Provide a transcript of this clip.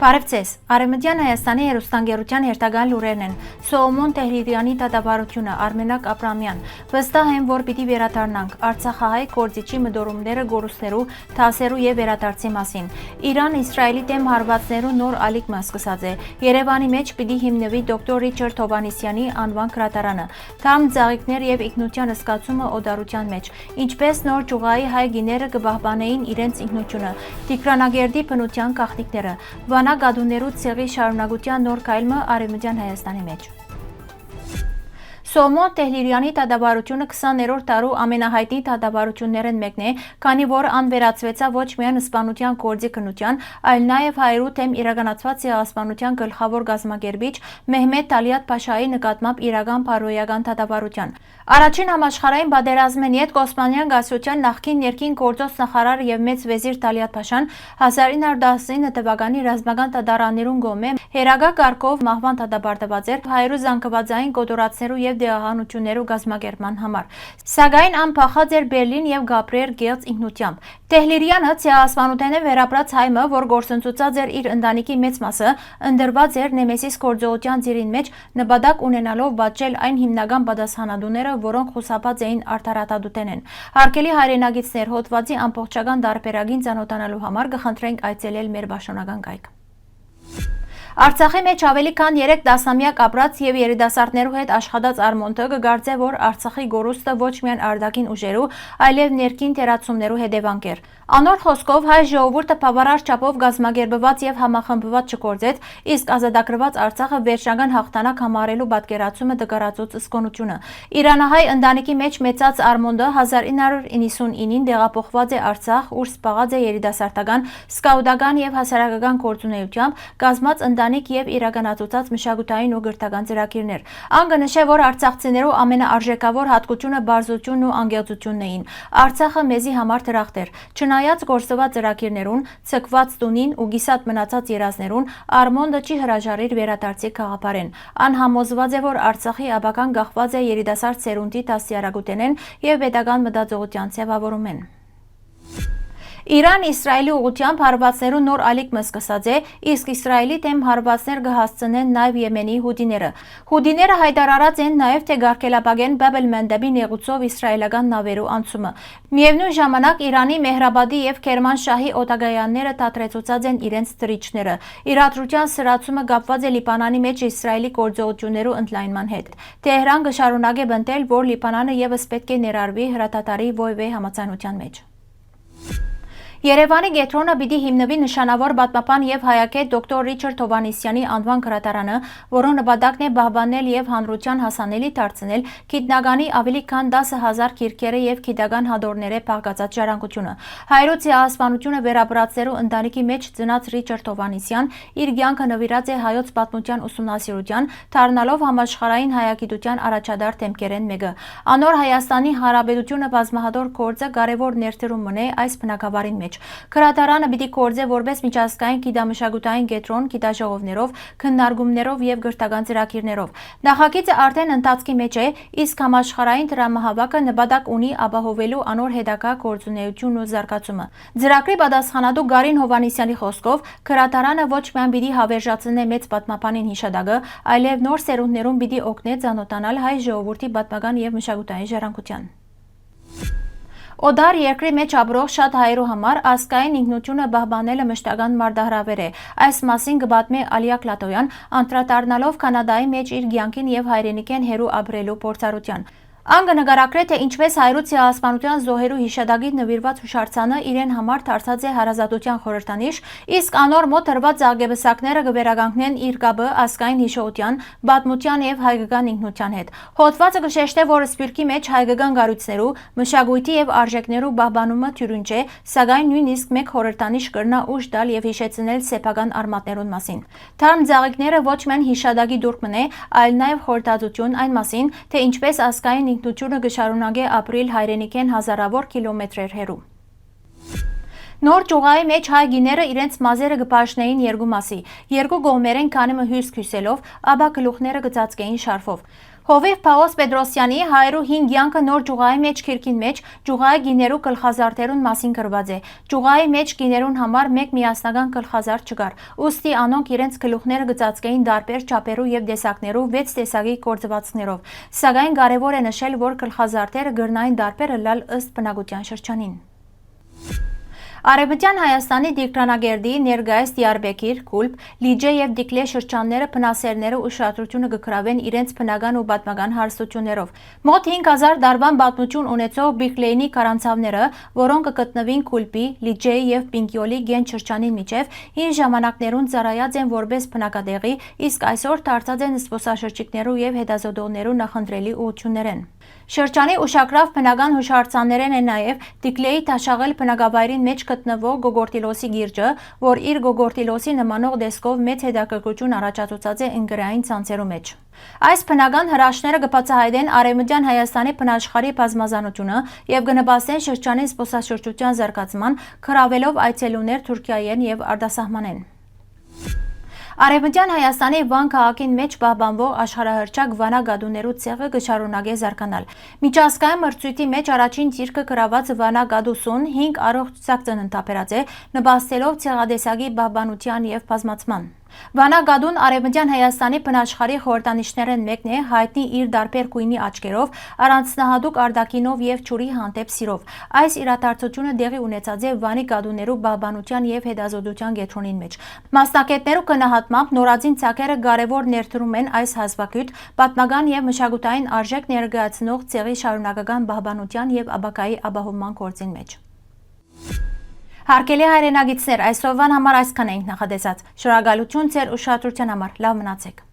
Բարևձեզ, Արևմտյան Հայաստանի հեռուստաընկերության հերթական լուրերն են։ Սողոմոն Տեհրիրյանի դատավարությունը, Արմենակ Աբրամյան։ Վստահ եմ, որ պիտի վերադառնանք Արցախահայ գործիչի մտորումները գորուսներու, թասերու եւ վերադարձի մասին։ Իրան-Իսրայելի դեմ հարվածներու նոր ալիքմը սկսած է։ Երևանի մեջ պիտի հիմնվի դոկտոր Ռիչարդ Հովհաննիսյանի անվան գրադարանը։ Թարմ ծաղիկներ եւ ինքնության զգացումը օդարության մեջ։ Ինչպես նոր ճյուղայի հայ գիները կպահպանեին իրենց ինքնությունը։ Տիգրանագերդի բնության գաղտնիքները։ Գադուներու ցեղի շարունակության նոր քայլը Արևմտյան Հայաստանի մեջ։ Սողոմոն Տեհրիրյանի դատավարությունը 20-րդ տարու ամենահայտնի դատավարություններն մեկն է, քանի որ անվերացվեցավ ոչ միայն սպանության գործի քննության, այլ նաև հայերու թեմ իրականացված ցեղասպանության գլխավոր գազམ་ակերպիչ Մեհմեդ Թալիաթ Փաշայի նկատմամբ իրական բարոյական դատավարության։ Առաջին համաշխարհային պատերազմին յետ Օսմանյան գասության նախկին ներքին գործոս նախարար եւ մեծ վեզիր Թալիաթ Փաշան 1919 թվականի ռազմական դատարաններուն գոմե հերագա կարգով մահվան դատապարտված էր հայերու զանգվածային կոտորածներու եւ դեղահանություններու գազམ་ակերպման համար։ Սակայն անփախած էր Բերլին եւ Գաբրիել Գելց ինքնությամբ։ Տեհրիրյանը ցեղասպանութենը վերապրած հայմը, որ գործընծուցած էր իր ընտանիքի մեծ մասը, ընդրված էր Նեմեսիս գործողության ծիրին մեջ, նպատակ ունենալով բաճել այն հիմնական պատասխանատուները, որոնք խուսափած էին արդարադատութենեն։ Հարգելի հայրենագիտներ, հոդվածի ամբողջական տարբերակին ծանոթանալու համար կխնդրենք այցելել մեր պաշտոնական կայք։ Արցախի մեջ ավելի քան 3 տասնամյակ ապրած եւ երիտասարդներու հետ աշխատած Արմոնտը կգարձե, որ Արցախի գորուստը ոչ միայն արտաքին ուժերու, այլև ներքին թերացումներու հետևանք էր։ Անոր խոսքով հայ ժողովուրդը բավարար չափով գազམ་ակերպված եւ համախմբված չկործեց, իսկ ազատագրված Արցախը վերջնական հաղթանակ համարելու պատկերացումը դկարացուց զգոնությունը։ Իրանահայ ընտանիքի մեջ մեծած Արմոնդը 1999-ին տեղափոխված է Արցախ, ուր սպաղած է երիտասարդական, սկաուտական եւ հասարակական գործունեությամբ, կազմած ընտանիք եւ իրականացուցած մշակութային ու գրթական ծրագիրներ։ Ան կնշե, որ արցախցիներու ամենաարժեքավոր հատկությունը բարձությունն ու անկեղծությունն էին։ Արցախը մեզի համար դրախտ էր։ Չնայած գործված ծրագիրներուն, ցկված տունին ու գիսատ մնացած երազներուն, Արմոնդը չի հրաժարիր վերադարձի գաղափարեն։ Ան համոզված է, որ Արցախի աբական գախված է երիտասարդ սերունդի դաստիարակութենեն եւ պետական մտածողության ձևավորումեն։ Իրան-Իսրայելի ուղղությամբ հարվածներու նոր ալիքմը սկսած է, իսկ Իսրայելի դեմ հարվածներ կհասցնեն նաև Եմենի հուդիները։ Հուդիները հայտարարած են նաև, թե գարգելապագեն Բաբ el-Մանդեբի նեղուցով իսրայելական նավերու անցումը։ Միևնույն ժամանակ Իրանի Մեհրաբադի եւ Քերմանշահի օտագայանները դադրեցուցած են իրենց թրիչները։ Իրադրության սրացումը կապված է Լիբանանի մեջ Իսրայելի գործողություններու ընդլայնման հետ։ Թեհրան կշարունակե բնտել, որ Լիբանանը եւս պետք է ներառվի հրատատարի Ոյ համաձայնության մեջ։ Երևանի գետրոնը պիտի հիմնվի նշանավոր պատմապան եւ հայագետ դոկտոր Ռիչարդ Հովհաննիսյանի անվան գրադարանը, որոնց նպատակն է պահպանել եւ հանրության հասանելի դարձնել գիտնականի ավելի քան 10,000 քիրքերը եւ գիտական հադորները փակացած ժառանգությունը։ Հայերու ցեղասպանությունը վերապրածներու ընտանիքի մեջ ծնած Ռիչարդ Հովհաննիսյան իր կյանքը նվիրած է հայոց պատմության ուսումնասիրության, դառնալով համաշխարհային հայագիտության առաջադար դեմքերեն մեկը։ Անոր Հայաստանի Հանրապետությունը բազմահատոր գործը կարևոր ներդրում ունի այս բնակավարին մեջ։ Գրադարանը պիտի կործե որպես միջազգային գիտամշակութային կենտրոն գիտաժողովներով, քննարկումներով եւ գրթական ծրագիրներով։ Նախագիծը արդեն ընթացքի մեջ է, իսկ համաշխարհային դրամահավաքը նպատակ ունի ապահովելու անոր հետագա գործունեությունն ու զարգացումը։ Ծրագրի պատասխանատու Գարին Հովհաննիսյանի խոսքով գրադարանը ոչ միայն պիտի հավերժացնե մեծ պատմապանին հիշադակը, այլև նոր սերունդներուն պիտի օգնե ծանոթանալ հայ ժողովրդի պատմական եւ մշակութային ժառանգության։ Օդար երկրի մեջ ապրող շատ հայերու համար ազգային ինքնությունը պահպանելը մշտական մարտահրավեր է։ Այս մասին կպատմի Ալիա Կլատոյան, անդրադառնալով Կանադայի մեջ իր կյանքին եւ հայրենիքեն հերու ապրելու փորձառության։ Ան կնկարագրե, թե ինչպես հայերու ցեղասպանության զոհերու հիշադակին նվիրված հուշարձանը իրեն համար դարձած է հարազատության խորհրդանիշ, իսկ անոր մոտ տրված արգեբսակները կվերականգնեն իր կապը ազգային հիշողության, պատմության եւ հայկական ինքնության հետ։ Հոդվածը կշեշտե, որ սպիրկի մեջ հայկական գառույցներու, մշակույթի եւ արժեքներու պահպանումը թյուրինչ է, սակայն նույնիսկ մեկ խորհրդանիշ կրնա ուժ տալ եւ հիշեցնել սեփական արմատներուն մասին։ Թարմ ծաղիկները ոչ միայն հիշադակի դուրք մնե, այլ նաեւ խորհրդածություն այն մասին, թե ինչպես ազգային ինքնությունը կշարունակե ապրիլ հայրենիքեն հազարավոր կիլոմետրեր հեռու։ Նոր ճյուղայի մեջ հայ գիները իրենց մազերը կպաշնեին երկու մասի, երկու կողմերեն քանիմը հյուսք հյուսելով, ապա գլուխները կծածկեին շարֆով։ Հովիվ Պաուլոս Պետրոսյանի 105 յանքը նոր ջուղայի մեջ քիրքին մեջ ջուղայի գիներու գլխազարդերուն մասին գրված է։ Ջուղայի մեջ գիներուն համար մեկ միասնական գլխազարդ չկար։ Ուստի անոնք իրենց գլուխները գծածկեին դարբեր չափերու եւ տեսակներու 6 տեսակի գործվածքներով։ Սակայն կարևոր է նշել, որ գլխազարդերը գրնային դարբերը լալ ըստ բնակության շրջանին։ Արևմտյան Հայաստանի Դիկրանագերդի ներկայիս Դիարբեկիր, Կուլպ, Լիջե եւ Դիկլե շրջանները բնասերները ուշադրությունը կգրավեն իրենց բնական ու պատմական հարստություններով։ Մոտ 5000 դարվան պատմություն ունեցող Բիկլեյնի քարանձավները, որոնք կգտնվին Կուլպի, Լիջեի եւ Պինկիոլի գենտ շրջանի միջև, հին ժամանակներուն ծառայած են որպես բնակատեղի, իսկ այսօր դարձած են զբոսաշրջիկներու եւ հետազոտողներու նախընտրելի ուղղություններեն։ Շրջանի ուշագրավ բնական հուշարձաններեն է նաև Դիկլեի Թաշաղել բնակավայրին մեջ գտնվող Գոգորտիլոսի գիրջը, որ իր Գոգորտիլոսի նմանող տեսքով մեծ հետաքրքրություն առաջացուցած է ընկերային ցանցերու մեջ։ Այս բնական հրաշքները կբացահայտեն Արևմտյան Հայաստանի բնաշխարհի բազմազանությունը եւ կնպաստեն շրջանի զբոսաշրջության զարգացման, գրավելով այցելուներ Թուրքիայեն եւ արտասահմանեն։ Արևմտյան Հայաստանի Վան քաղաքին մեջ պահպանվող աշխարհահռչակ Վանա գադուներու ցեղը կշարունակե զարգանալ։ Միջազգային մրցույթի մեջ առաջին ցիրկը գրաված Վանա գադուսուն 5 առողջ ցակ ծննդաբերած է, նպաստելով ցեղատեսակի պահպանության եւ բազմացման։ Վանա գադուն Արևմտյան Հայաստանի բնաշխարհի խորհրդանիշներն մեկն է, հայտնի իր դարբեր գույնի աչքերով, առանձնահատուկ արտաքինով եւ ջուրի հանդեպ սիրով։ Այս իրադարձությունը դեղի ունեցած է Վանի գադուներու պահպանության եւ հետազոտության կենտրոնին մեջ։ Մասնակիցներու գնահատմամբ նորածին ցակերը կարևոր ներդրում են այս հազվագյուտ պատմական եւ մշակութային արժեք ներկայացնող ցեղի շարունակական պահպանության եւ ապագայի ապահովման գործին մեջ։ Հարգելի հայրենագիտներ, այսօրվան համար այսքան էինք նախատեսած։ Շնորհակալություն ձեր ուշադրության համար։ Լավ մնացեք։